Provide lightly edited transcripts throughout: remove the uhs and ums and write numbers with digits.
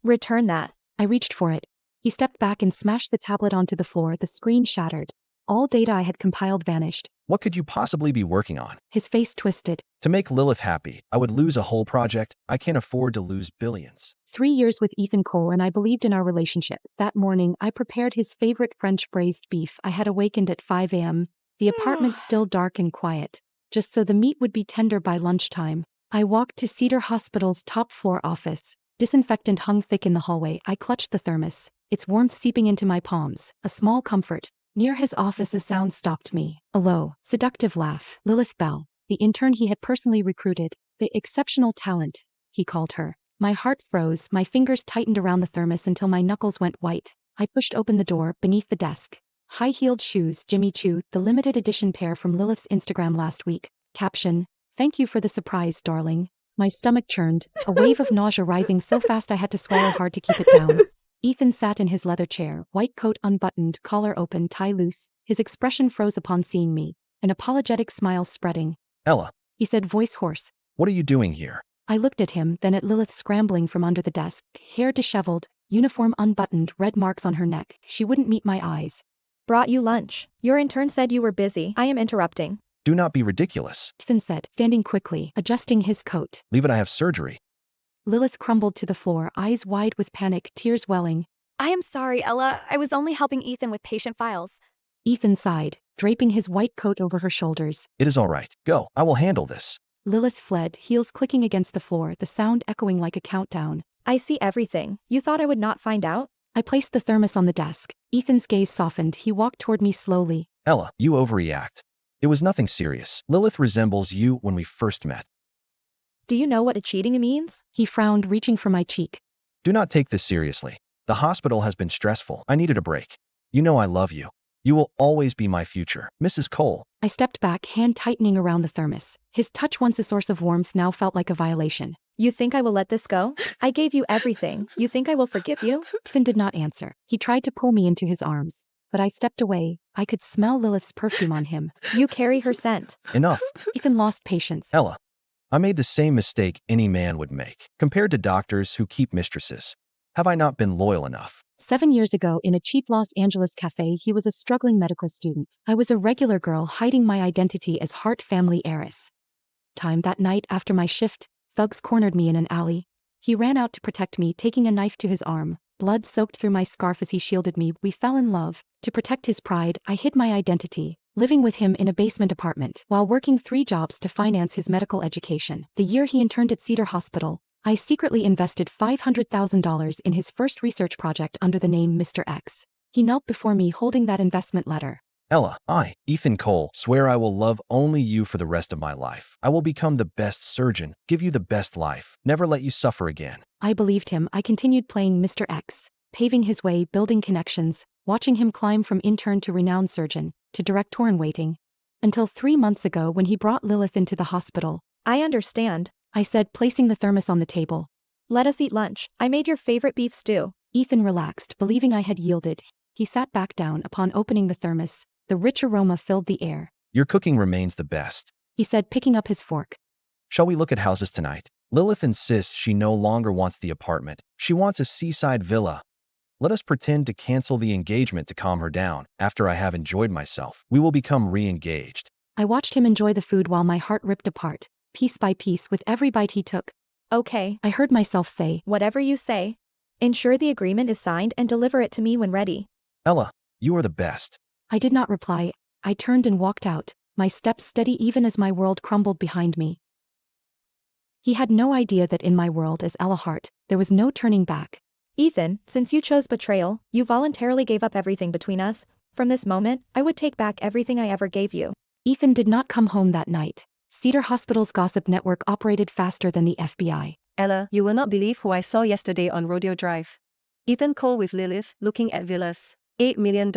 Return that. I reached for it. He stepped back and smashed the tablet onto the floor. The screen shattered. All data I had compiled vanished. What could you possibly be working on? His face twisted. To make Lilith happy, I would lose a whole project. I can't afford to lose billions. 3 years with Ethan Cole, and I believed in our relationship. That morning, I prepared his favorite French braised beef. I had awakened at 5 a.m., the apartment still dark and quiet, just so the meat would be tender by lunchtime. I walked to Cedar Hospital's top-floor office. Disinfectant hung thick in the hallway. I clutched the thermos, its warmth seeping into my palms, a small comfort. Near his office, a sound stopped me. A low, seductive laugh. Lilith Bell, the intern he had personally recruited, the exceptional talent, he called her. My heart froze, my fingers tightened around the thermos until my knuckles went white. I pushed open the door. Beneath the desk, high-heeled shoes, Jimmy Choo, the limited edition pair from Lilith's Instagram last week. Caption: "Thank you for the surprise, darling." My stomach churned, a wave of nausea rising so fast I had to swallow hard to keep it down. Ethan sat in his leather chair, white coat unbuttoned, collar open, tie loose. His expression froze upon seeing me, an apologetic smile spreading. Ella, He said, voice hoarse. what are you doing here? I looked at him, then at Lilith scrambling from under the desk, hair disheveled, uniform unbuttoned, red marks on her neck. She wouldn't meet my eyes. Brought you lunch. Your intern said you were busy. I am interrupting. Do not be ridiculous. Ethan said, standing quickly, adjusting his coat. Leave it, I have surgery. Lilith crumbled to the floor, eyes wide with panic, tears welling. I am sorry, Ella. I was only helping Ethan with patient files. Ethan sighed, draping his white coat over her shoulders. It is all right. Go, I will handle this. Lilith fled, heels clicking against the floor, the sound echoing like a countdown. I see everything. You thought I would not find out? I placed the thermos on the desk. Ethan's gaze softened. He walked toward me slowly. Ella, you overreact. It was nothing serious. Lilith resembles you when we first met. Do you know what a cheating means? He frowned, reaching for my cheek. Do not take this seriously. The hospital has been stressful. I needed a break. You know I love you. You will always be my future, Mrs. Cole. I stepped back, hand tightening around the thermos. His touch, once a source of warmth, now felt like a violation. You think I will let this go? I gave you everything. You think I will forgive you? Ethan did not answer. He tried to pull me into his arms, but I stepped away. I could smell Lilith's perfume on him. You carry her scent. Enough. Ethan lost patience. Ella, I made the same mistake any man would make. Compared to doctors who keep mistresses, have I not been loyal enough? 7 years ago, in a cheap Los Angeles cafe, he was a struggling medical student. I was a regular girl hiding my identity as Hart family heiress. That night after my shift, thugs cornered me in an alley. He ran out to protect me, taking a knife to his arm. Blood soaked through my scarf as he shielded me. We fell in love. To protect his pride, I hid my identity, living with him in a basement apartment while working 3 jobs to finance his medical education. The year he interned at Cedar Hospital, I secretly invested $500,000 in his first research project under the name Mr. X. He knelt before me holding that investment letter. Ella, I, Ethan Cole, swear I will love only you for the rest of my life. I will become the best surgeon, give you the best life, never let you suffer again. I believed him. I continued playing Mr. X, paving his way, building connections, watching him climb from intern to renowned surgeon, to director in waiting. Until 3 months ago when he brought Lilith into the hospital. I understand, I said, placing the thermos on the table. Let us eat lunch. I made your favorite beef stew. Ethan relaxed, believing I had yielded. He sat back down upon opening the thermos. The rich aroma filled the air. Your cooking remains the best, he said, picking up his fork. Shall we look at houses tonight? Lilith insists she no longer wants the apartment. She wants a seaside villa. Let us pretend to cancel the engagement to calm her down. After I have enjoyed myself, we will become re-engaged. I watched him enjoy the food while my heart ripped apart, piece by piece, with every bite he took. Okay, I heard myself say, whatever you say. Ensure the agreement is signed and deliver it to me when ready. Ella, you are the best. I did not reply. I turned and walked out, my steps steady even as my world crumbled behind me. He had no idea that in my world as Ella Hart, there was no turning back. Ethan, since you chose betrayal, you voluntarily gave up everything between us. From this moment, I would take back everything I ever gave you. Ethan did not come home that night. Cedar Hospital's gossip network operated faster than the FBI. Ella, you will not believe who I saw yesterday on Rodeo Drive. Ethan Cole with Lilith, looking at villas. $8 million.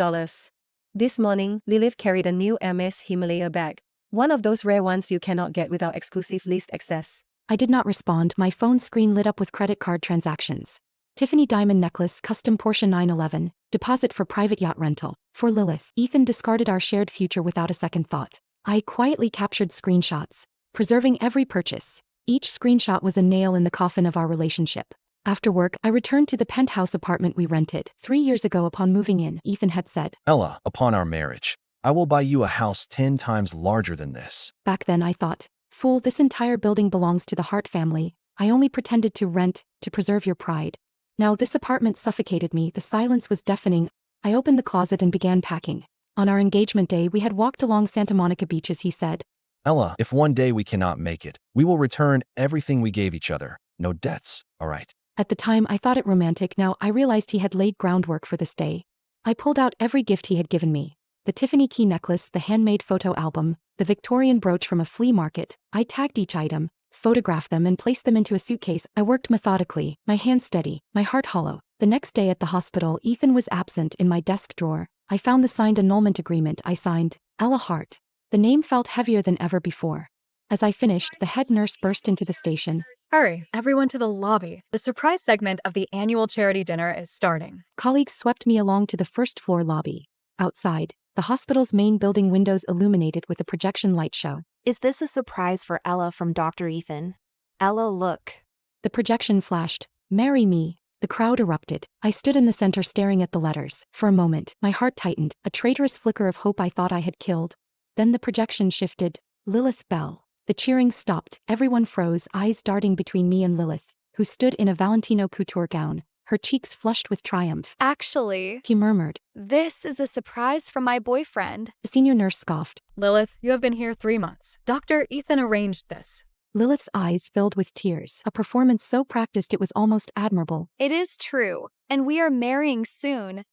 This morning, Lilith carried a new Hermes Himalaya bag. One of those rare ones you cannot get without exclusive list access. I did not respond. My phone screen lit up with credit card transactions. Tiffany diamond necklace, custom Porsche 911, deposit for private yacht rental. For Lilith. Ethan discarded our shared future without a second thought. I quietly captured screenshots, preserving every purchase. Each screenshot was a nail in the coffin of our relationship. After work, I returned to the penthouse apartment we rented 3 years ago upon moving in, Ethan had said. Ella, upon our marriage, I will buy you a house 10 times larger than this. Back then I thought, fool, this entire building belongs to the Hart family. I only pretended to rent, to preserve your pride. Now this apartment suffocated me, the silence was deafening. I opened the closet and began packing. On our engagement day we had walked along Santa Monica beaches, he said. Ella, if one day we cannot make it, we will return everything we gave each other. No debts, all right? At the time I thought it romantic, now I realized he had laid groundwork for this day. I pulled out every gift he had given me. The Tiffany key necklace, the handmade photo album, the Victorian brooch from a flea market. I tagged each item, photographed them and placed them into a suitcase. I worked methodically, my hands steady, my heart hollow. The next day at the hospital, Ethan was absent. In my desk drawer, I found the signed annulment agreement. I signed, Ella Hart. The name felt heavier than ever before. As I finished, the head nurse burst into the station. Hurry, everyone to the lobby. The surprise segment of the annual charity dinner is starting. Colleagues swept me along to the first floor lobby. Outside, the hospital's main building windows illuminated with a projection light show. Is this a surprise for Ella from Dr. Ethan? Ella, look. The projection flashed. Marry me. The crowd erupted. I stood in the center staring at the letters. For a moment, my heart tightened, a traitorous flicker of hope I thought I had killed. Then the projection shifted. Lilith Bell. The cheering stopped. Everyone froze, eyes darting between me and Lilith, who stood in a Valentino couture gown, her cheeks flushed with triumph. Actually, He murmured. this is a surprise from my boyfriend. The senior nurse scoffed. Lilith, you have been here 3 months. Dr. Ethan arranged this. Lilith's eyes filled with tears, a performance so practiced it was almost admirable. It is true, and we are marrying soon.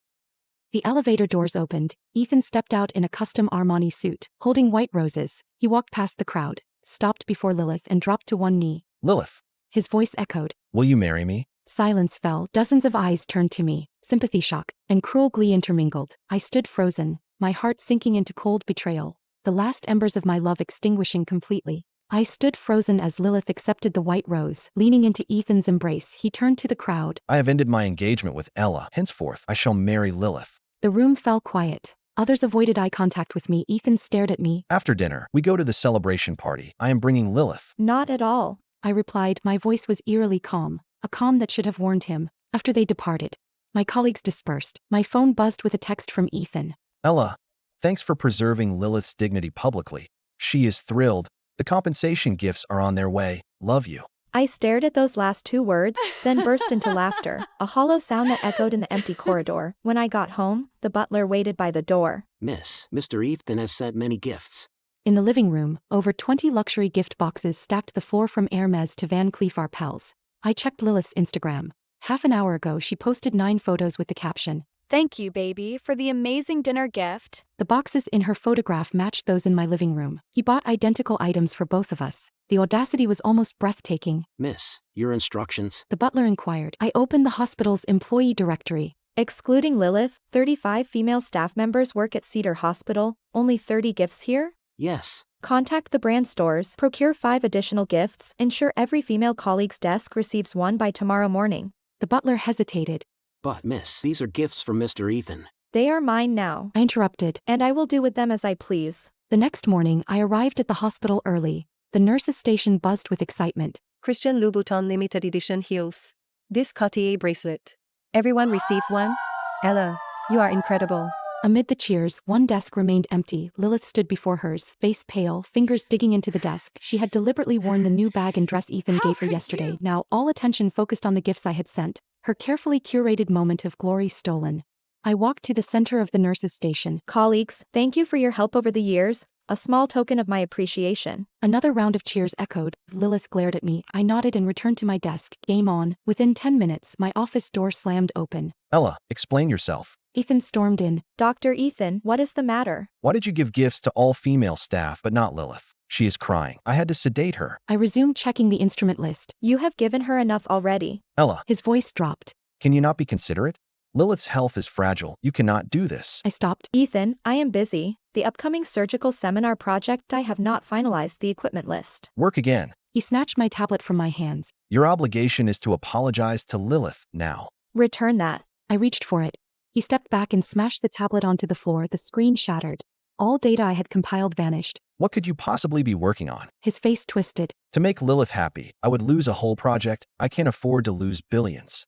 The elevator doors opened. Ethan stepped out in a custom Armani suit, holding white roses. He walked past the crowd, stopped before Lilith and dropped to one knee. Lilith, His voice echoed. will you marry me? Silence fell. Dozens of eyes turned to me. Sympathy, shock, and cruel glee intermingled. I stood frozen, my heart sinking into cold betrayal, the last embers of my love extinguishing completely. I stood frozen as Lilith accepted the white rose. Leaning into Ethan's embrace, he turned to the crowd. I have ended my engagement with Ella. Henceforth, I shall marry Lilith. The room fell quiet. Others avoided eye contact with me. Ethan stared at me. After dinner, we go to the celebration party. I am bringing Lilith. Not at all. I replied, my voice was eerily calm, a calm that should have warned him. After they departed, my colleagues dispersed. My phone buzzed with a text from Ethan. Ella, thanks for preserving Lilith's dignity publicly. She is thrilled. The compensation gifts are on their way. Love you. I stared at those last 2 words, then burst into laughter, a hollow sound that echoed in the empty corridor. When I got home, the butler waited by the door. Miss, Mr. Ethan has sent many gifts. In the living room, over 20 luxury gift boxes stacked the floor from Heiress to Van Cleef Arpels. I checked Lilith's Instagram. Half an hour ago she posted 9 photos with the caption, Thank you, baby, for the amazing dinner gift. the boxes in her photograph matched those in my living room. He bought identical items for both of us. The audacity was almost breathtaking. Miss, your instructions. The butler inquired. I opened the hospital's employee directory. Excluding Lilith, 35 female staff members work at Cedar Hospital. Only 30 gifts here? Yes. Contact the brand stores, procure 5 additional gifts, ensure every female colleague's desk receives one by tomorrow morning. The butler hesitated. But, miss, these are gifts from Mr. Ethan. They are mine now, I interrupted. and I will do with them as I please. The next morning, I arrived at the hospital early. The nurse's station buzzed with excitement. Christian Louboutin limited edition heels. This Cartier bracelet. Everyone received one? Ella, you are incredible. Amid the cheers, one desk remained empty. Lilith stood before hers, face pale, fingers digging into the desk. She had deliberately worn the new bag and dress Ethan gave her yesterday. Now all attention focused on the gifts I had sent. Her carefully curated moment of glory stolen. I walked to the center of the nurse's station. Colleagues, thank you for your help over the years, a small token of my appreciation. Another round of cheers echoed. Lilith glared at me. I nodded and returned to my desk. Game on. Within 10 minutes, my office door slammed open. Ella, explain yourself. Ethan stormed in. Dr. Ethan, what is the matter? Why did you give gifts to all female staff but not Lilith? She is crying. I had to sedate her. I resumed checking the instrument list. You have given her enough already. Ella, His voice dropped. can you not be considerate? Lilith's health is fragile. You cannot do this. I stopped. Ethan, I am busy. The upcoming surgical seminar project, I have not finalized the equipment list. Work again. He snatched my tablet from my hands. Your obligation is to apologize to Lilith now. Return that. I reached for it. He stepped back and smashed the tablet onto the floor. The screen shattered. All data I had compiled vanished. What could you possibly be working on? His face twisted. To make Lilith happy, I would lose a whole project. I can't afford to lose billions.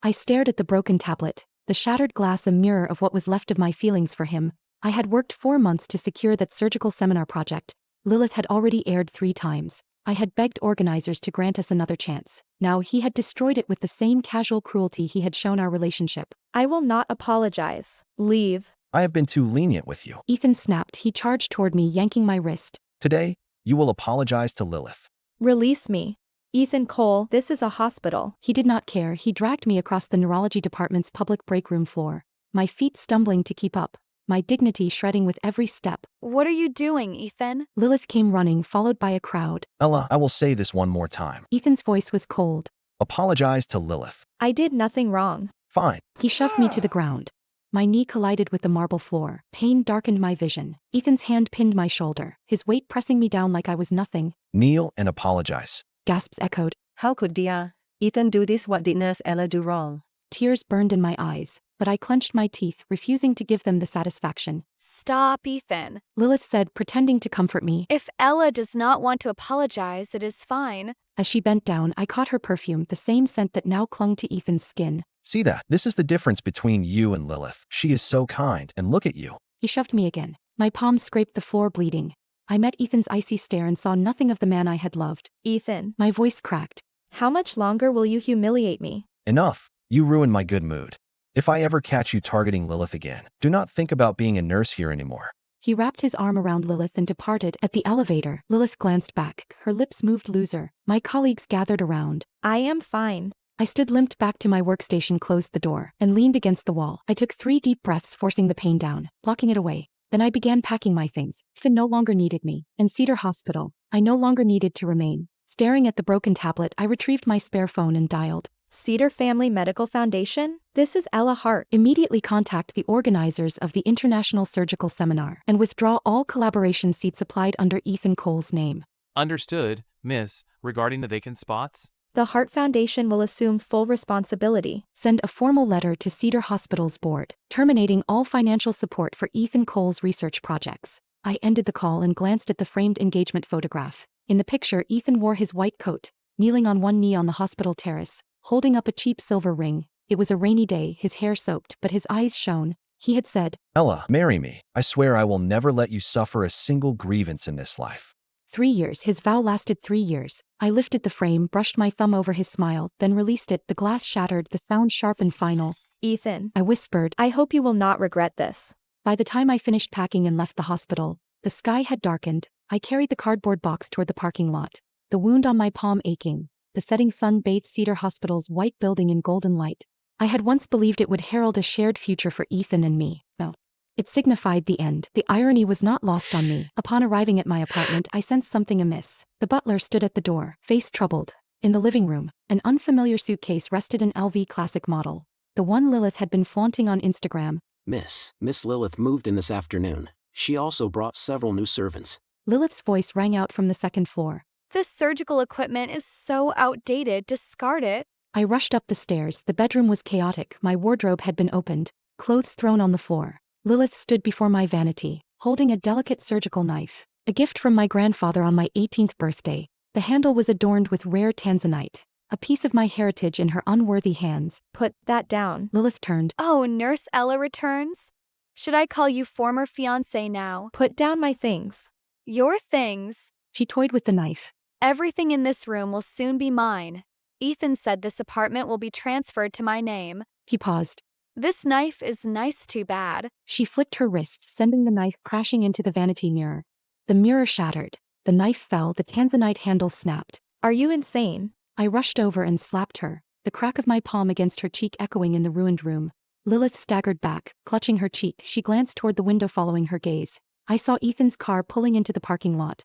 I stared at the broken tablet, the shattered glass a mirror of what was left of my feelings for him. I had worked 4 months to secure that surgical seminar project. Lilith had already aired 3 times. I had begged organizers to grant us another chance. Now he had destroyed it with the same casual cruelty he had shown our relationship. I will not apologize. Leave. I have been too lenient with you. Ethan snapped. He charged toward me, yanking my wrist. Today, you will apologize to Lilith. Release me. Ethan Cole, this is a hospital. He did not care. He dragged me across the neurology department's public break room floor, my feet stumbling to keep up, my dignity shredding with every step. What are you doing, Ethan? Lilith came running, followed by a crowd. Ella, I will say this one more time. Ethan's voice was cold. Apologize to Lilith. I did nothing wrong. Fine. He shoved me to the ground. My knee collided with the marble floor. Pain darkened my vision. Ethan's hand pinned my shoulder, his weight pressing me down like I was nothing. Kneel and apologize. Gasps echoed. How could dear Ethan do this? What did Nurse Ella do wrong? Tears burned in my eyes, but I clenched my teeth, refusing to give them the satisfaction. Stop, Ethan. Lilith said, pretending to comfort me. If Ella does not want to apologize, it is fine. As she bent down, I caught her perfume, the same scent that now clung to Ethan's skin. See that? This is the difference between you and Lilith. She is so kind, and look at you. He shoved me again. My palms scraped the floor, bleeding. I met Ethan's icy stare and saw nothing of the man I had loved. Ethan, My voice cracked. how much longer will you humiliate me? Enough. You ruined my good mood. If I ever catch you targeting Lilith again, do not think about being a nurse here anymore. He wrapped his arm around Lilith and departed. At the elevator, Lilith glanced back. Her lips moved looser. My colleagues gathered around. I am fine. I stood limped back to my workstation, closed the door, and leaned against the wall. I took 3 deep breaths, forcing the pain down, blocking it away. Then I began packing my things. Ethan no longer needed me. In Cedar Hospital, I no longer needed to remain. Staring at the broken tablet, I retrieved my spare phone and dialed. Cedar Family Medical Foundation? This is Ella Hart. Immediately contact the organizers of the International Surgical Seminar and withdraw all collaboration seats applied under Ethan Cole's name. Understood, miss. Regarding the vacant spots? The Hart Foundation will assume full responsibility. Send a formal letter to Cedar Hospital's board, terminating all financial support for Ethan Cole's research projects. I ended the call and glanced at the framed engagement photograph. In the picture, Ethan wore his white coat, kneeling on one knee on the hospital terrace, holding up a cheap silver ring. It was a rainy day, his hair soaked, but his eyes shone. He had said, Ella, marry me. I swear I will never let you suffer a single grievance in this life. 3 years. His vow lasted 3 years. I lifted the frame, brushed my thumb over his smile, then released it. The glass shattered, the sound sharp and final. Ethan, I whispered. I hope you will not regret this. By the time I finished packing and left the hospital, the sky had darkened. I carried the cardboard box toward the parking lot, the wound on my palm aching. The setting sun bathed Cedar Hospital's white building in golden light. I had once believed it would herald a shared future for Ethan and me. No. It signified the end. The irony was not lost on me. Upon arriving at my apartment, I sensed something amiss. The butler stood at the door, face troubled. In the living room, an unfamiliar suitcase rested, an LV classic model, the one Lilith had been flaunting on Instagram. Miss Lilith moved in this afternoon. She also brought several new servants. Lilith's voice rang out from the second floor. This surgical equipment is so outdated. Discard it. I rushed up the stairs. The bedroom was chaotic. My wardrobe had been opened, clothes thrown on the floor. Lilith stood before my vanity, holding a delicate surgical knife, a gift from my grandfather on my 18th birthday. The handle was adorned with rare tanzanite, a piece of my heritage in her unworthy hands. Put that down. Lilith turned. Oh, Nurse Ella returns? Should I call you former fiancé now? Put down my things. Your things. She toyed with the knife. Everything in this room will soon be mine. Ethan said this apartment will be transferred to my name. He paused. This knife is nice, too bad. She flicked her wrist, sending the knife crashing into the vanity mirror. The mirror shattered. The knife fell, the tanzanite handle snapped. Are you insane? I rushed over and slapped her, the crack of my palm against her cheek echoing in the ruined room. Lilith staggered back, clutching her cheek. She glanced toward the window, following her gaze. I saw Ethan's car pulling into the parking lot.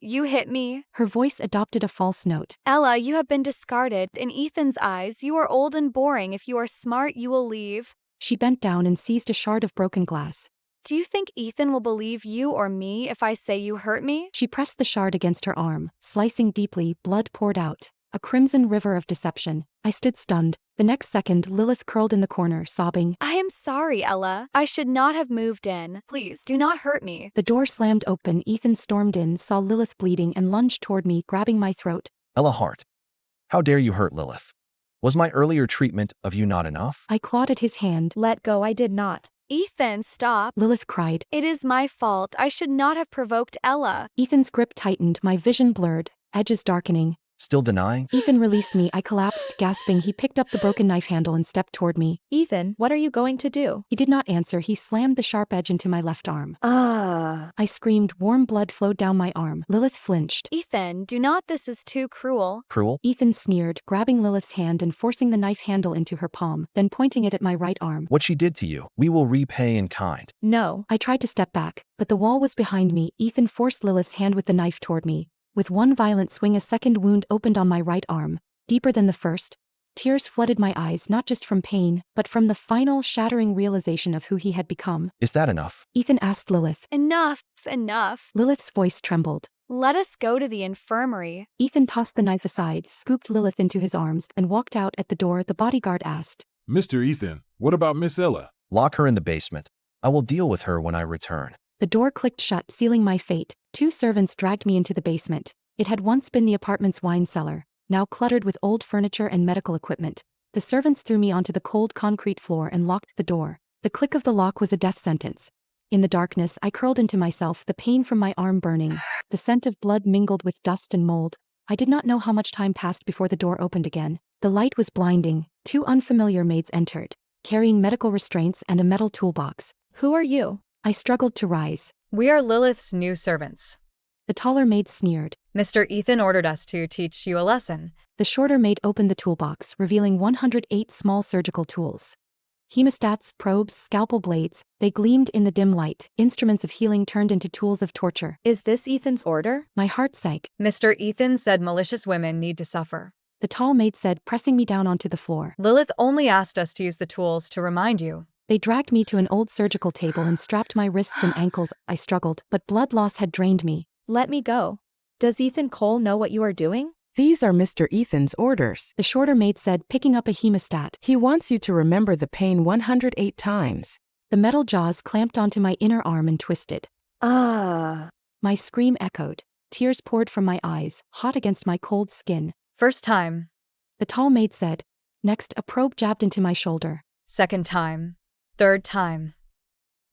You hit me. Her voice adopted a false note. Ella, you have been discarded. In Ethan's eyes, you are old and boring. If you are smart, you will leave. She bent down and seized a shard of broken glass. Do you think Ethan will believe you or me if I say you hurt me? She pressed the shard against her arm, slicing deeply. Blood poured out, a crimson river of deception. I stood stunned. The next second, Lilith curled in the corner, sobbing. I am sorry, Ella. I should not have moved in. Please, do not hurt me. The door slammed open. Ethan stormed in, saw Lilith bleeding, and lunged toward me, grabbing my throat. Ella Hart. How dare you hurt Lilith? Was my earlier treatment of you not enough? I clawed at his hand. Let go, I did not. Ethan, stop. Lilith cried. It is my fault. I should not have provoked Ella. Ethan's grip tightened, my vision blurred, edges darkening. Still denying? Ethan released me. I collapsed, gasping. He picked up the broken knife handle and stepped toward me. Ethan, what are you going to do? He did not answer. He slammed the sharp edge into my left arm. Ah. I screamed. Warm blood flowed down my arm. Lilith flinched. Ethan, do not. This is too cruel. Cruel? Ethan sneered, grabbing Lilith's hand and forcing the knife handle into her palm, then pointing it at my right arm. What she did to you, we will repay in kind. No. I tried to step back, but the wall was behind me. Ethan forced Lilith's hand with the knife toward me. With one violent swing, a second wound opened on my right arm, deeper than the first. Tears flooded my eyes, not just from pain, but from the final, shattering realization of who he had become. Is that enough? Ethan asked Lilith. Enough, enough. Lilith's voice trembled. Let us go to the infirmary. Ethan tossed the knife aside, scooped Lilith into his arms, and walked out. At the door, the bodyguard asked, Mr. Ethan, what about Miss Ella? Lock her in the basement. I will deal with her when I return. The door clicked shut, sealing my fate. 2 servants dragged me into the basement. It had once been the apartment's wine cellar, now cluttered with old furniture and medical equipment. The servants threw me onto the cold concrete floor and locked the door. The click of the lock was a death sentence. In the darkness, I curled into myself, the pain from my arm burning. The scent of blood mingled with dust and mold. I did not know how much time passed before the door opened again. The light was blinding. 2 unfamiliar maids entered, carrying medical restraints and a metal toolbox. Who are you? I struggled to rise. We are Lilith's new servants. The taller maid sneered. Mr. Ethan ordered us to teach you a lesson. The shorter maid opened the toolbox, revealing 108 small surgical tools. Hemostats, probes, scalpel blades, they gleamed in the dim light. Instruments of healing turned into tools of torture. Is this Ethan's order? My heart sank. Mr. Ethan said malicious women need to suffer. The tall maid said, pressing me down onto the floor. Lilith only asked us to use the tools to remind you. They dragged me to an old surgical table and strapped my wrists and ankles. I struggled, but blood loss had drained me. Let me go. Does Ethan Cole know what you are doing? These are Mr. Ethan's orders. The shorter maid said, picking up a hemostat. He wants you to remember the pain 108 times. The metal jaws clamped onto my inner arm and twisted. Ah. My scream echoed. Tears poured from my eyes, hot against my cold skin. First time. The tall maid said. Next, a probe jabbed into my shoulder. Second time. Third time.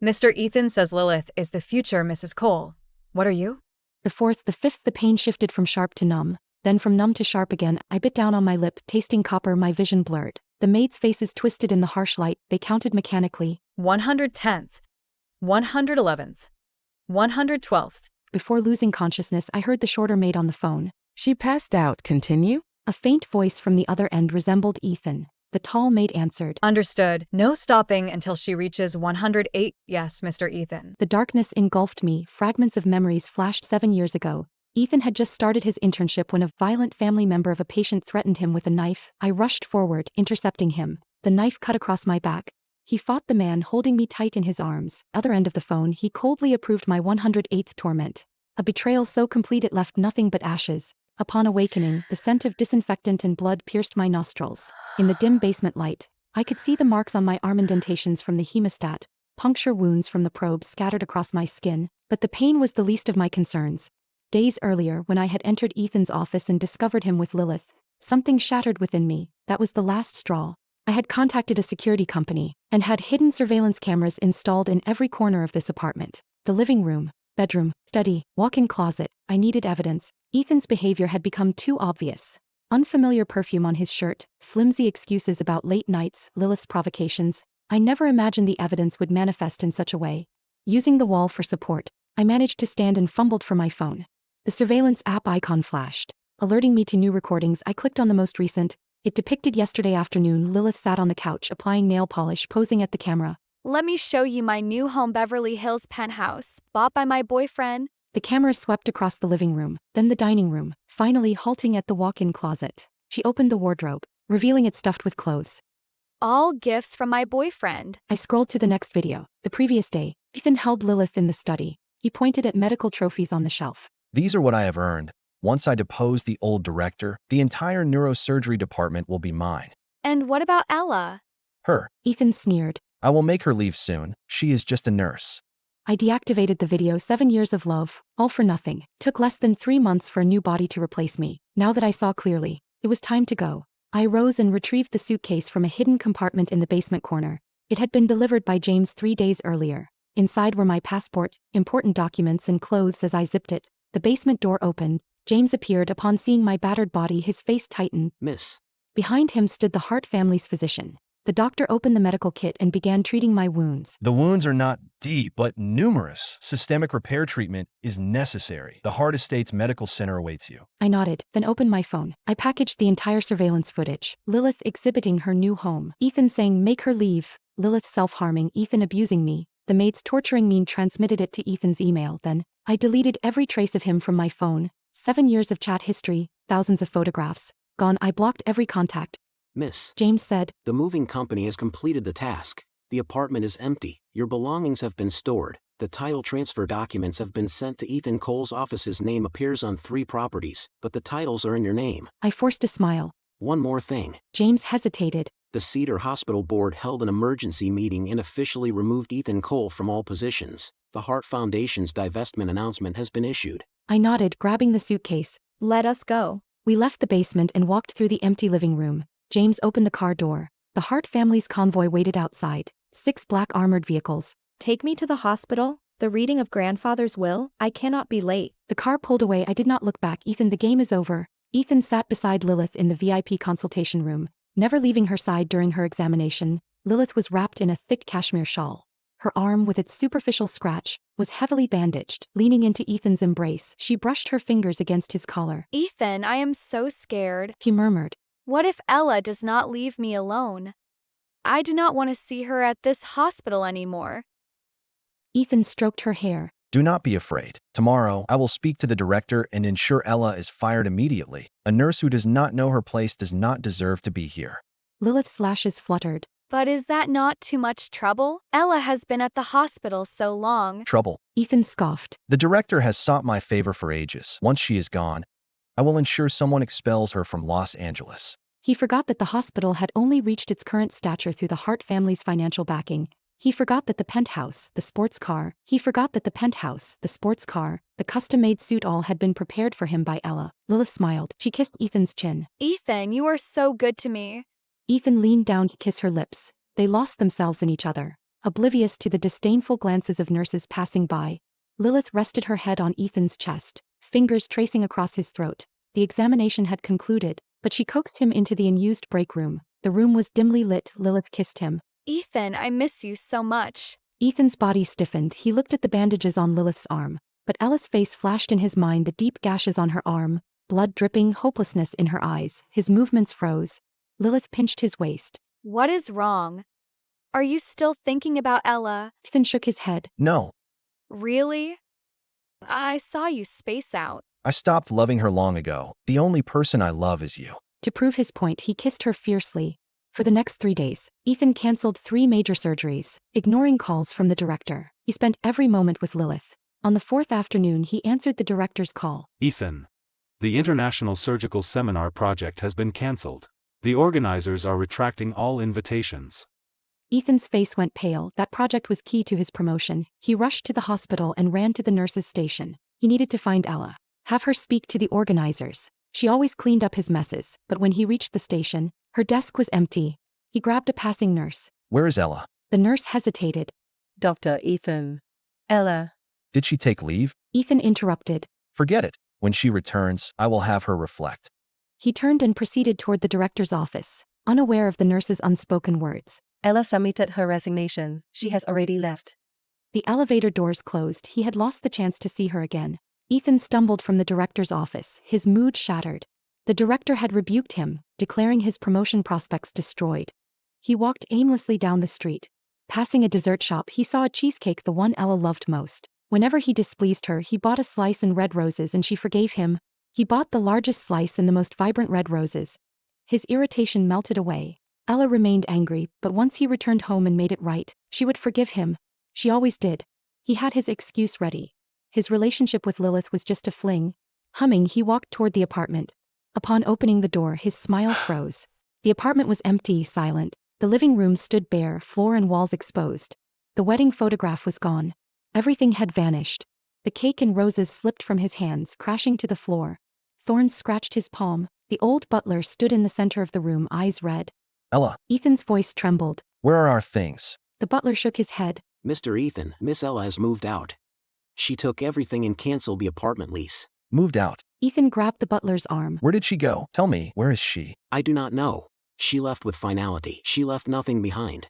Mr. Ethan says Lilith is the future Mrs. Cole. What are you? The fourth, the fifth, the pain shifted from sharp to numb. Then from numb to sharp again. I bit down on my lip, tasting copper, my vision blurred. The maids' faces twisted in the harsh light. They counted mechanically. 110th. 111th. 112th. Before losing consciousness, I heard the shorter maid on the phone. She passed out. Continue? A faint voice from the other end resembled Ethan. The tall maid answered. Understood. No stopping until she reaches 108. Yes, Mr. Ethan. The darkness engulfed me. Fragments of memories flashed 7 years ago. Ethan had just started his internship when a violent family member of a patient threatened him with a knife. I rushed forward, intercepting him. The knife cut across my back. He fought the man, holding me tight in his arms. Other end of the phone, he coldly approved my 108th torment. A betrayal so complete it left nothing but ashes. Upon awakening, the scent of disinfectant and blood pierced my nostrils. In the dim basement light, I could see the marks on my arm, indentations from the hemostat, puncture wounds from the probes scattered across my skin, but the pain was the least of my concerns. Days earlier, when I had entered Ethan's office and discovered him with Lilith, something shattered within me. That was the last straw. I had contacted a security company and had hidden surveillance cameras installed in every corner of this apartment. The living room, bedroom, study, walk-in closet. I needed evidence. Ethan's behavior had become too obvious. Unfamiliar perfume on his shirt, flimsy excuses about late nights, Lilith's provocations. I never imagined the evidence would manifest in such a way. Using the wall for support, I managed to stand and fumbled for my phone. The surveillance app icon flashed, alerting me to new recordings. I clicked on the most recent. It depicted yesterday afternoon. Lilith sat on the couch applying nail polish, posing at the camera. Let me show you my new home, Beverly Hills penthouse, bought by my boyfriend. The camera swept across the living room, then the dining room, finally halting at the walk-in closet. She opened the wardrobe, revealing it stuffed with clothes. All gifts from my boyfriend. I scrolled to the next video. The previous day, Ethan held Lilith in the study. He pointed at medical trophies on the shelf. These are what I have earned. Once I depose the old director, the entire neurosurgery department will be mine. And what about Ella? Her. Ethan sneered. I will make her leave soon. She is just a nurse. I deactivated the video 7 years of love, all for nothing. Took less than 3 months for a new body to replace me. Now that I saw clearly, it was time to go. I rose and retrieved the suitcase from a hidden compartment in the basement corner. It had been delivered by James 3 days earlier. Inside were my passport, important documents and clothes. As I zipped it, the basement door opened. James appeared. Upon seeing my battered body, his face tightened. Miss. Behind him stood the Hart family's physician. The doctor opened the medical kit and began treating my wounds. The wounds are not deep, but numerous. Systemic repair treatment is necessary. The Hart Estates Medical Center awaits you. I nodded, then opened my phone. I packaged the entire surveillance footage. Lilith exhibiting her new home. Ethan saying make her leave. Lilith self-harming. Ethan abusing me. The maids torturing me. Transmitted it to Ethan's email. Then, I deleted every trace of him from my phone. 7 years of chat history, thousands of photographs. Gone. I blocked every contact. Miss. James said. The moving company has completed the task. The apartment is empty. Your belongings have been stored. The title transfer documents have been sent to Ethan Cole's office. His name appears on 3 properties, but the titles are in your name. I forced a smile. One more thing. James hesitated. The Cedar Hospital board held an emergency meeting and officially removed Ethan Cole from all positions. The Hart Foundation's divestment announcement has been issued. I nodded, grabbing the suitcase. Let us go. We left the basement and walked through the empty living room. James opened the car door. The Hart family's convoy waited outside. 6 black armored vehicles. Take me to the hospital. The reading of grandfather's will. I cannot be late. The car pulled away. I did not look back. Ethan, the game is over. Ethan sat beside Lilith in the VIP consultation room, never leaving her side during her examination. Lilith was wrapped in a thick cashmere shawl. Her arm, with its superficial scratch, was heavily bandaged. Leaning into Ethan's embrace, she brushed her fingers against his collar. Ethan, I am so scared. He murmured. What if Ella does not leave me alone? I do not want to see her at this hospital anymore. Ethan stroked her hair. Do not be afraid. Tomorrow, I will speak to the director and ensure Ella is fired immediately. A nurse who does not know her place does not deserve to be here. Lilith's lashes fluttered. But is that not too much trouble? Ella has been at the hospital so long. Trouble. Ethan scoffed. The director has sought my favor for ages. Once she is gone, I will ensure someone expels her from Los Angeles. He forgot that the hospital had only reached its current stature through the Hart family's financial backing. He forgot that the penthouse, the sports car, the custom-made suit all had been prepared for him by Ella. Lilith smiled. She kissed Ethan's chin. Ethan, you are so good to me. Ethan leaned down to kiss her lips. They lost themselves in each other, oblivious to the disdainful glances of nurses passing by. Lilith rested her head on Ethan's chest, fingers tracing across his throat. The examination had concluded, but she coaxed him into the unused break room. The room was dimly lit. Lilith kissed him. Ethan, I miss you so much. Ethan's body stiffened. He looked at the bandages on Lilith's arm, but Ella's face flashed in his mind, the deep gashes on her arm, blood dripping, hopelessness in her eyes. His movements froze. Lilith pinched his waist. What is wrong? Are you still thinking about Ella? Ethan shook his head. No. Really? I saw you space out. I stopped loving her long ago. The only person I love is you. To prove his point, he kissed her fiercely. For the next 3 days, Ethan canceled 3 major surgeries, ignoring calls from the director. He spent every moment with Lilith. On the 4th afternoon, he answered the director's call. Ethan, the International Surgical Seminar project has been cancelled. The organizers are retracting all invitations. Ethan's face went pale. That project was key to his promotion. He rushed to the hospital and ran to the nurse's station. He needed to find Ella, have her speak to the organizers. She always cleaned up his messes, but when he reached the station, her desk was empty. He grabbed a passing nurse. Where is Ella? The nurse hesitated. Dr. Ethan. Ella. Did she take leave? Ethan interrupted. Forget it. When she returns, I will have her reflect. He turned and proceeded toward the director's office, unaware of the nurse's unspoken words. Ella submitted her resignation. She has already left. The elevator doors closed. He had lost the chance to see her again. Ethan stumbled from the director's office, his mood shattered. The director had rebuked him, declaring his promotion prospects destroyed. He walked aimlessly down the street. Passing a dessert shop, he saw a cheesecake, the one Ella loved most. Whenever he displeased her, he bought a slice and red roses, and she forgave him. He bought the largest slice and the most vibrant red roses. His irritation melted away. Ella remained angry, but once he returned home and made it right, she would forgive him. She always did. He had his excuse ready. His relationship with Lilith was just a fling. Humming, he walked toward the apartment. Upon opening the door, his smile froze. The apartment was empty, silent. The living room stood bare, floor and walls exposed. The wedding photograph was gone. Everything had vanished. The cake and roses slipped from his hands, crashing to the floor. Thorns scratched his palm. The old butler stood in the center of the room, eyes red. Ella, Ethan's voice trembled. where are our things? The butler shook his head. Mr. Ethan, Miss Ella has moved out. She took everything and canceled the apartment lease. Moved out. Ethan grabbed the butler's arm. Where did she go? Tell me, where is she? I do not know. She left with finality. She left nothing behind.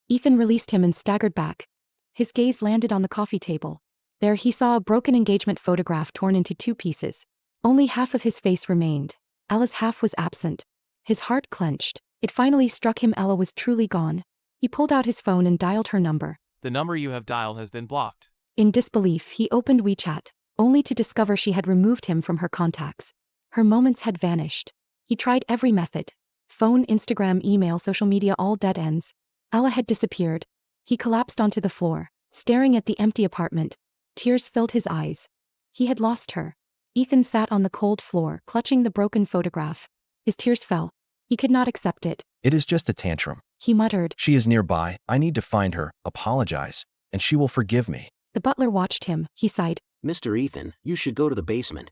Ethan released him and staggered back. His gaze landed on the coffee table. There he saw a broken engagement photograph torn into 2 pieces. Only half of his face remained. Ella's half was absent. His heart clenched. It finally struck him Ella was truly gone. He pulled out his phone and dialed her number. The number you have dialed has been blocked. In disbelief, he opened WeChat, only to discover she had removed him from her contacts. Her moments had vanished. He tried every method. Phone, Instagram, email, social media, all dead ends. Ella had disappeared. He collapsed onto the floor, staring at the empty apartment. Tears filled his eyes. He had lost her. Ethan sat on the cold floor, clutching the broken photograph. His tears fell. He could not accept it. It is just a tantrum. He muttered. She is nearby. I need to find her, apologize, and she will forgive me. The butler watched him. He sighed. Mr. Ethan, you should go to the basement.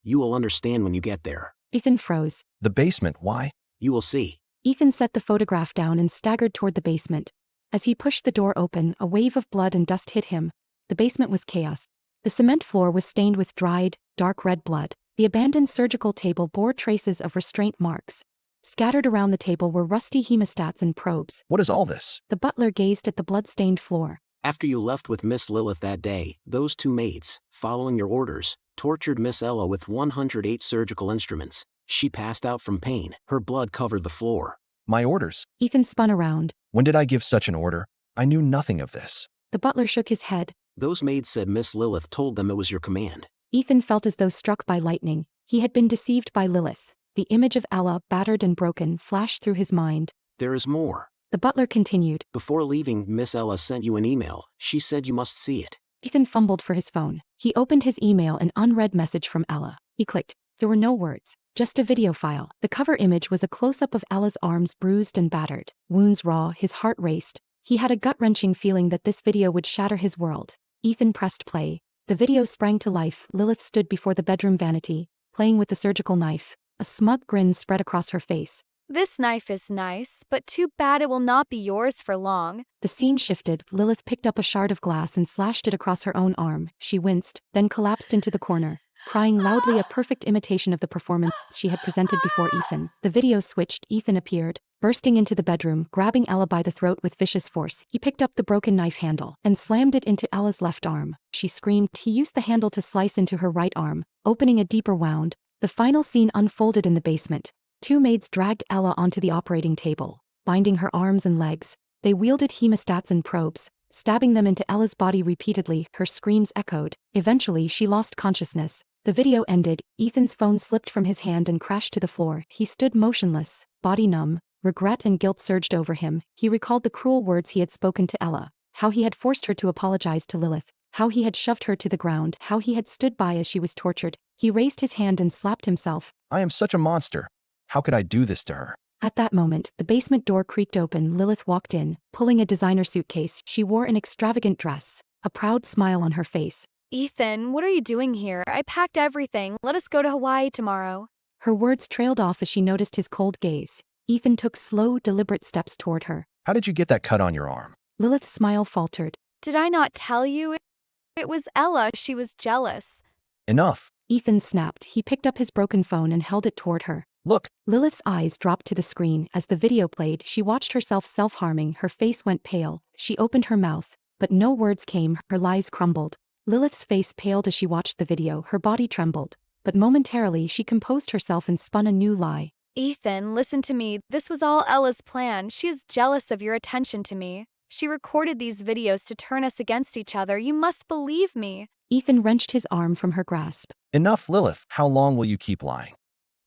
You will understand when you get there. Ethan froze. The basement, why? You will see. Ethan set the photograph down and staggered toward the basement. As he pushed the door open, a wave of blood and dust hit him. The basement was chaos. The cement floor was stained with dried, dark red blood. The abandoned surgical table bore traces of restraint marks. Scattered around the table were rusty hemostats and probes. What is all this? The butler gazed at the blood-stained floor. After you left with Miss Lilith that day, those 2 maids, following your orders, tortured Miss Ella with 108 surgical instruments. She passed out from pain. Her blood covered the floor. My orders? Ethan spun around. When did I give such an order? I knew nothing of this. The butler shook his head. Those maids said Miss Lilith told them it was your command. Ethan felt as though struck by lightning. He had been deceived by Lilith. The image of Ella, battered and broken, flashed through his mind. There is more. The butler continued. Before leaving, Miss Ella sent you an email. She said you must see it. Ethan fumbled for his phone. He opened his email, an unread message from Ella. He clicked. There were no words, just a video file. The cover image was a close-up of Ella's arms bruised and battered, wounds raw. His heart raced. He had a gut-wrenching feeling that this video would shatter his world. Ethan pressed play. The video sprang to life. Lilith stood before the bedroom vanity, playing with the surgical knife. A smug grin spread across her face. This knife is nice, but too bad it will not be yours for long. The scene shifted. Lilith picked up a shard of glass and slashed it across her own arm. She winced, then collapsed into the corner, crying loudly, a perfect imitation of the performance she had presented before Ethan. The video switched. Ethan appeared, bursting into the bedroom, grabbing Ella by the throat with vicious force. He picked up the broken knife handle and slammed it into Ella's left arm. She screamed. He used the handle to slice into her right arm, opening a deeper wound. The final scene unfolded in the basement. 2 maids dragged Ella onto the operating table, binding her arms and legs. They wielded hemostats and probes, stabbing them into Ella's body repeatedly. Her screams echoed. Eventually, she lost consciousness. The video ended. Ethan's phone slipped from his hand and crashed to the floor. He stood motionless, body numb. Regret and guilt surged over him. He recalled the cruel words he had spoken to Ella, how he had forced her to apologize to Lilith, how he had shoved her to the ground, how he had stood by as she was tortured. He raised his hand and slapped himself. I am such a monster. How could I do this to her? At that moment, the basement door creaked open. Lilith walked in, pulling a designer suitcase. She wore an extravagant dress, a proud smile on her face. Ethan, what are you doing here? I packed everything. Let us go to Hawaii tomorrow. Her words trailed off as she noticed his cold gaze. Ethan took slow, deliberate steps toward her. How did you get that cut on your arm? Lilith's smile faltered. Did I not tell you? It was Ella. She was jealous. Enough. Ethan snapped. He picked up his broken phone and held it toward her. Look. Lilith's eyes dropped to the screen. As the video played, she watched herself self-harming. Her face went pale. She opened her mouth, but no words came. Her lies crumbled. Lilith's face paled as she watched the video. Her body trembled. But momentarily, she composed herself and spun a new lie. Ethan, listen to me. This was all Ella's plan. She is jealous of your attention to me. She recorded these videos to turn us against each other. You must believe me. Ethan wrenched his arm from her grasp. Enough, Lilith. How long will you keep lying?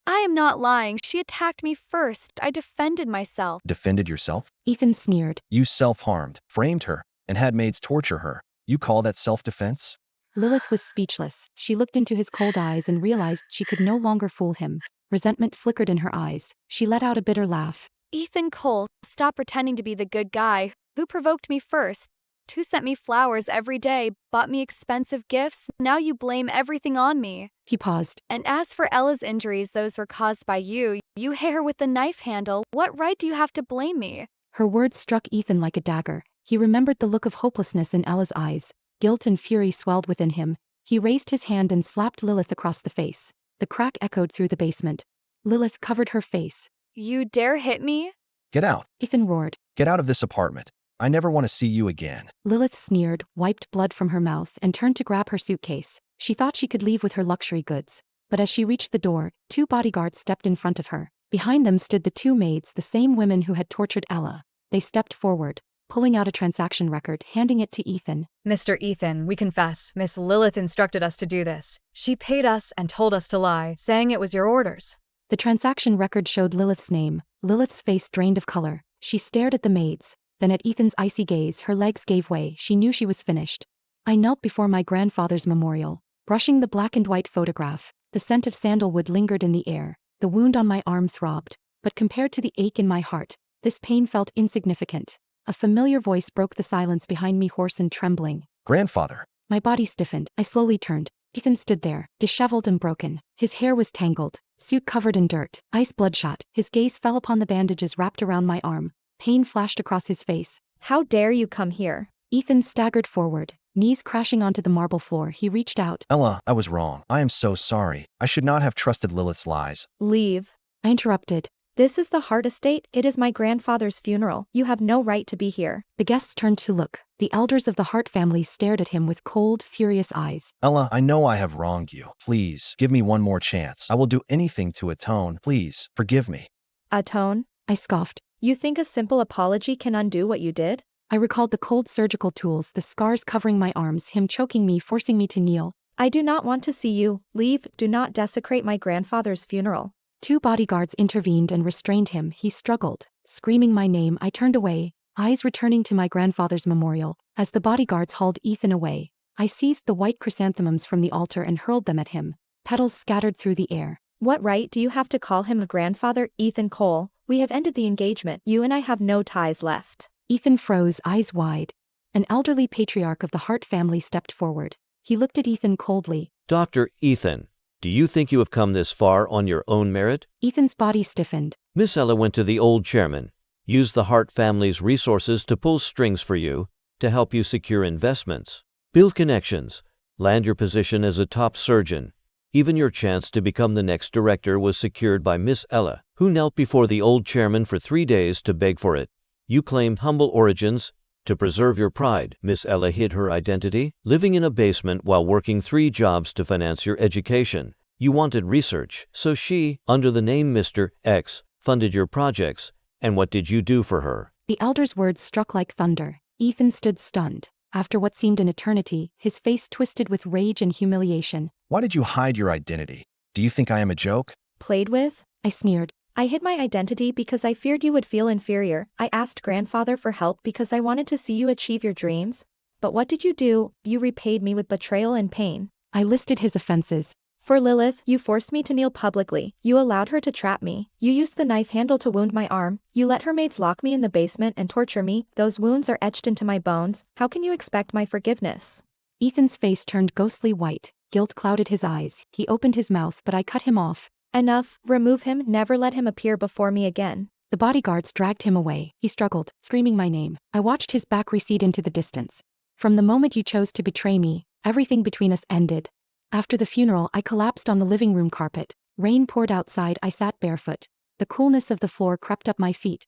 I am not lying. She attacked me first. I defended myself. Defended yourself? Ethan sneered. You self-harmed, framed her, and had maids torture her. You call that self-defense? Lilith was speechless. She looked into his cold eyes and realized she could no longer fool him. Resentment flickered in her eyes. She let out a bitter laugh. Ethan Cole, stop pretending to be the good guy. Who provoked me first? Who sent me flowers every day, bought me expensive gifts? Now you blame everything on me. He paused. And as for Ella's injuries, those were caused by you. You hit her with the knife handle. What right do you have to blame me? Her words struck Ethan like a dagger. He remembered the look of hopelessness in Ella's eyes. Guilt and fury swelled within him. He raised his hand and slapped Lilith across the face. The crack echoed through the basement. Lilith covered her face. You dare hit me? Get out. Ethan roared. Get out of this apartment. I never want to see you again. Lilith sneered, wiped blood from her mouth, and turned to grab her suitcase. She thought she could leave with her luxury goods. But as she reached the door, 2 bodyguards stepped in front of her. Behind them stood the 2 maids, the same women who had tortured Ella. They stepped forward, pulling out a transaction record, handing it to Ethan. Mr. Ethan, we confess, Miss Lilith instructed us to do this. She paid us and told us to lie, saying it was your orders. The transaction record showed Lilith's name. Lilith's face drained of color. She stared at the maids. Then at Ethan's icy gaze, her legs gave way. She knew she was finished. I knelt before my grandfather's memorial, brushing the black and white photograph. The scent of sandalwood lingered in the air. The wound on my arm throbbed. But compared to the ache in my heart, this pain felt insignificant. A familiar voice broke the silence behind me, hoarse and trembling. Grandfather. My body stiffened. I slowly turned. Ethan stood there, disheveled and broken. His hair was tangled, suit covered in dirt, eyes bloodshot. His gaze fell upon the bandages wrapped around my arm. Pain flashed across his face. How dare you come here? Ethan staggered forward, knees crashing onto the marble floor. He reached out. Ella, I was wrong. I am so sorry. I should not have trusted Lilith's lies. Leave. I interrupted. This is the Hart estate. It is my grandfather's funeral. You have no right to be here. The guests turned to look. The elders of the Hart family stared at him with cold, furious eyes. Ella, I know I have wronged you. Please, give me one more chance. I will do anything to atone. Please, forgive me. Atone? I scoffed. You think a simple apology can undo what you did? I recalled the cold surgical tools, the scars covering my arms, him choking me, forcing me to kneel. I do not want to see you. Leave. Do not desecrate my grandfather's funeral. 2 bodyguards intervened and restrained him. He struggled. Screaming my name, I turned away, eyes returning to my grandfather's memorial. As the bodyguards hauled Ethan away, I seized the white chrysanthemums from the altar and hurled them at him. Petals scattered through the air. What right do you have to call him a grandfather, Ethan Cole? We have ended the engagement. You and I have no ties left. Ethan froze, eyes wide. An elderly patriarch of the Hart family stepped forward. He looked at Ethan coldly. Dr. Ethan, do you think you have come this far on your own merit? Ethan's body stiffened. Miss Ella went to the old chairman, used the Hart family's resources to pull strings for you, to help you secure investments, build connections, land your position as a top surgeon. Even your chance to become the next director was secured by Miss Ella, who knelt before the old chairman for 3 days to beg for it. You claimed humble origins. To preserve your pride, Miss Ella hid her identity, living in a basement while working 3 jobs to finance your education. You wanted research, so she, under the name Mr. X, funded your projects. And what did you do for her? The elder's words struck like thunder. Ethan stood stunned. After what seemed an eternity, his face twisted with rage and humiliation. Why did you hide your identity? Do you think I am a joke? Played with? I sneered. I hid my identity because I feared you would feel inferior. I asked grandfather for help because I wanted to see you achieve your dreams. But what did you do? You repaid me with betrayal and pain. I listed his offenses. For Lilith, you forced me to kneel publicly. You allowed her to trap me. You used the knife handle to wound my arm. You let her maids lock me in the basement and torture me. Those wounds are etched into my bones. How can you expect my forgiveness? Ethan's face turned ghostly white. Guilt clouded his eyes. He opened his mouth, but I cut him off. Enough. Remove him. Never let him appear before me again. The bodyguards dragged him away. He struggled, screaming my name. I watched his back recede into the distance. From the moment you chose to betray me, everything between us ended. After the funeral, I collapsed on the living room carpet. Rain poured outside. I sat barefoot. The coolness of the floor crept up my feet.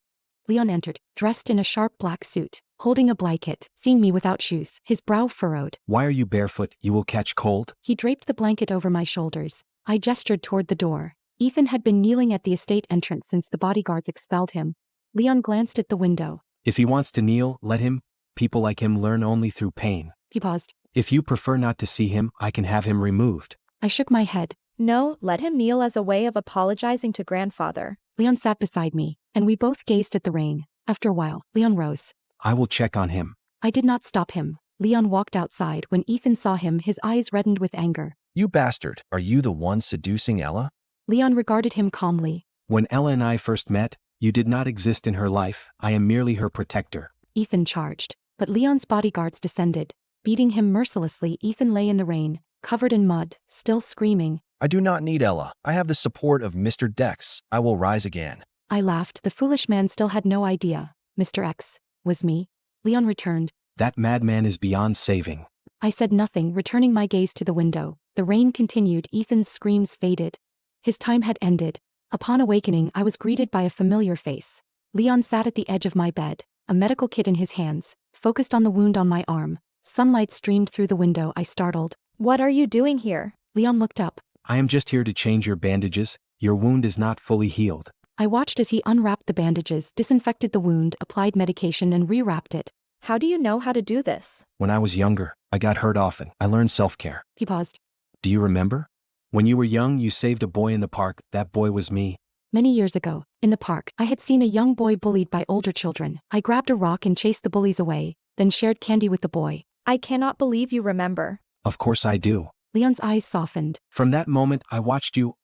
Leon entered, dressed in a sharp black suit, holding a blanket, seeing me without shoes. His brow furrowed. Why are you barefoot? You will catch cold. He draped the blanket over my shoulders. I gestured toward the door. Ethan had been kneeling at the estate entrance since the bodyguards expelled him. Leon glanced at the window. If he wants to kneel, let him. People like him learn only through pain. He paused. If you prefer not to see him, I can have him removed. I shook my head. No, let him kneel as a way of apologizing to grandfather. Leon sat beside me, and we both gazed at the rain. After a while, Leon rose. I will check on him. I did not stop him. Leon walked outside. When Ethan saw him, his eyes reddened with anger. You bastard, are you the one seducing Ella? Leon regarded him calmly. When Ella and I first met, you did not exist in her life, I am merely her protector. Ethan charged, but Leon's bodyguards descended. Beating him mercilessly, Ethan lay in the rain, covered in mud, still screaming. I do not need Ella. I have the support of Mr. Dex. I will rise again. I laughed. The foolish man still had no idea. Mr. X was me. Leon returned. That madman is beyond saving. I said nothing, returning my gaze to the window. The rain continued. Ethan's screams faded. His time had ended. Upon awakening, I was greeted by a familiar face. Leon sat at the edge of my bed, a medical kit in his hands, focused on the wound on my arm. Sunlight streamed through the window. I startled. What are you doing here? Leon looked up. I am just here to change your bandages. Your wound is not fully healed. I watched as he unwrapped the bandages, disinfected the wound, applied medication, and rewrapped it. How do you know how to do this? When I was younger, I got hurt often. I learned self-care. He paused. Do you remember? When you were young, you saved a boy in the park. That boy was me. Many years ago, in the park, I had seen a young boy bullied by older children. I grabbed a rock and chased the bullies away, then shared candy with the boy. I cannot believe you remember. Of course I do. Leon's eyes softened. From that moment, I watched you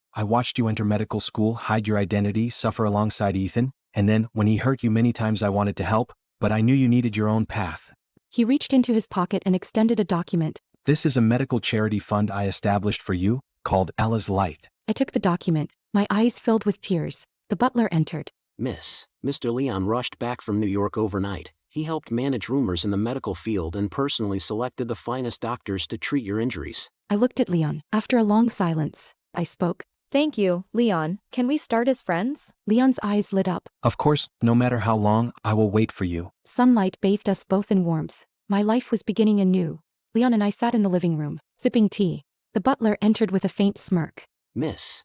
enter medical school, hide your identity, suffer alongside Ethan, and then, when he hurt you many times, I wanted to help, but I knew you needed your own path. He reached into his pocket and extended a document. This is a medical charity fund I established for you, called Ella's Light. I took the document, my eyes filled with tears. The butler entered. Mr. Leon rushed back from New York overnight. He helped manage rumors in the medical field and personally selected the finest doctors to treat your injuries. I looked at Leon. After a long silence, I spoke. Thank you, Leon. Can we start as friends? Leon's eyes lit up. Of course, no matter how long, I will wait for you. Sunlight bathed us both in warmth. My life was beginning anew. Leon and I sat in the living room, sipping tea. The butler entered with a faint smirk.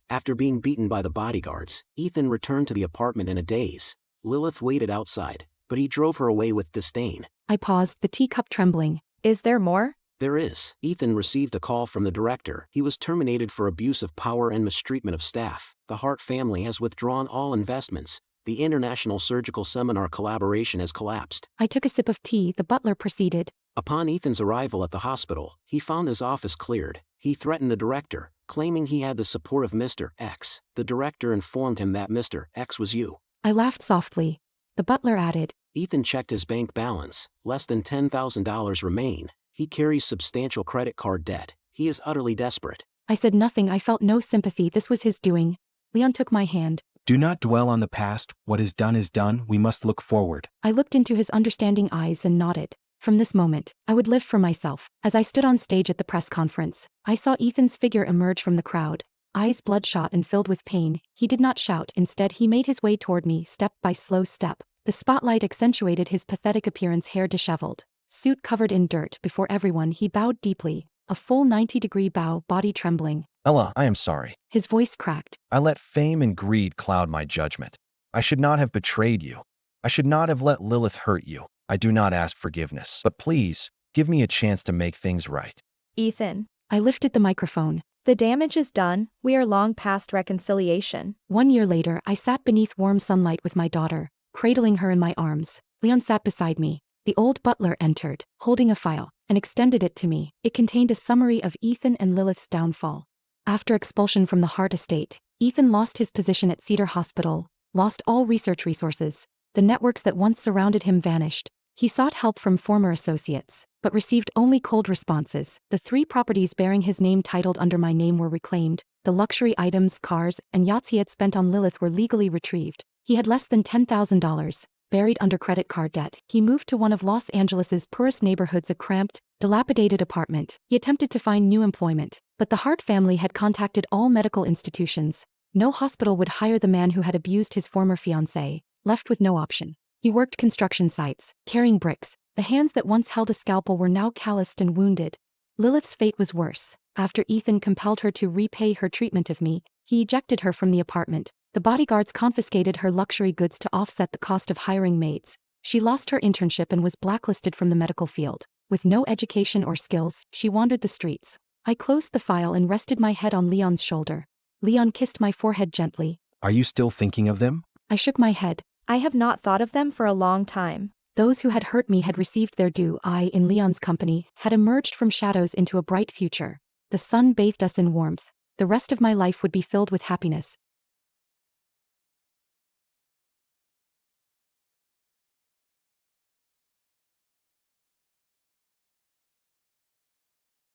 After being beaten by the bodyguards, Ethan returned to the apartment in a daze. Lilith waited outside, but he drove her away with disdain. I paused, the teacup trembling. Is there more? There is. Ethan received a call from the director. He was terminated for abuse of power and mistreatment of staff. The Hart family has withdrawn all investments. The International Surgical Seminar collaboration has collapsed. I took a sip of tea. The butler proceeded. Upon Ethan's arrival at the hospital, he found his office cleared. He threatened the director, claiming he had the support of Mr. X. The director informed him that Mr. X was you. I laughed softly. The butler added. Ethan checked his bank balance. Less than $10,000 remain. He carries substantial credit card debt. He is utterly desperate. I said nothing. I felt no sympathy. This was his doing. Leon took my hand. Do not dwell on the past. What is done. We must look forward. I looked into his understanding eyes and nodded. From this moment, I would live for myself. As I stood on stage at the press conference, I saw Ethan's figure emerge from the crowd. Eyes bloodshot and filled with pain, he did not shout. Instead, he made his way toward me, step by slow step. The spotlight accentuated his pathetic appearance, hair disheveled, suit covered in dirt. Before everyone, he bowed deeply, a full 90-degree bow, body trembling. Ella, I am sorry. His voice cracked. I let fame and greed cloud my judgment. I should not have betrayed you. I should not have let Lilith hurt you. I do not ask forgiveness, but please, give me a chance to make things right. Ethan. I lifted the microphone. The damage is done. We are long past reconciliation. 1 year later, I sat beneath warm sunlight with my daughter, cradling her in my arms. Leon sat beside me. The old butler entered, holding a file, and extended it to me. It contained a summary of Ethan and Lilith's downfall. After expulsion from the Hart estate, Ethan lost his position at Cedar Hospital, lost all research resources. The networks that once surrounded him vanished. He sought help from former associates, but received only cold responses. The 3 properties bearing his name titled under my name were reclaimed. The luxury items, cars, and yachts he had spent on Lilith were legally retrieved. He had less than $10,000, buried under credit card debt. He moved to one of Los Angeles' poorest neighborhoods, a cramped, dilapidated apartment. He attempted to find new employment, but the Hart family had contacted all medical institutions. No hospital would hire the man who had abused his former fiancée. Left with no option, he worked construction sites, carrying bricks. The hands that once held a scalpel were now calloused and wounded. Lilith's fate was worse. After Ethan compelled her to repay her treatment of me, he ejected her from the apartment. The bodyguards confiscated her luxury goods to offset the cost of hiring maids. She lost her internship and was blacklisted from the medical field. With no education or skills, she wandered the streets. I closed the file and rested my head on Leon's shoulder. Leon kissed my forehead gently. Are you still thinking of them? I shook my head. I have not thought of them for a long time. Those who had hurt me had received their due. I, in Leon's company, had emerged from shadows into a bright future. The sun bathed us in warmth. the rest of my life would be filled with happiness.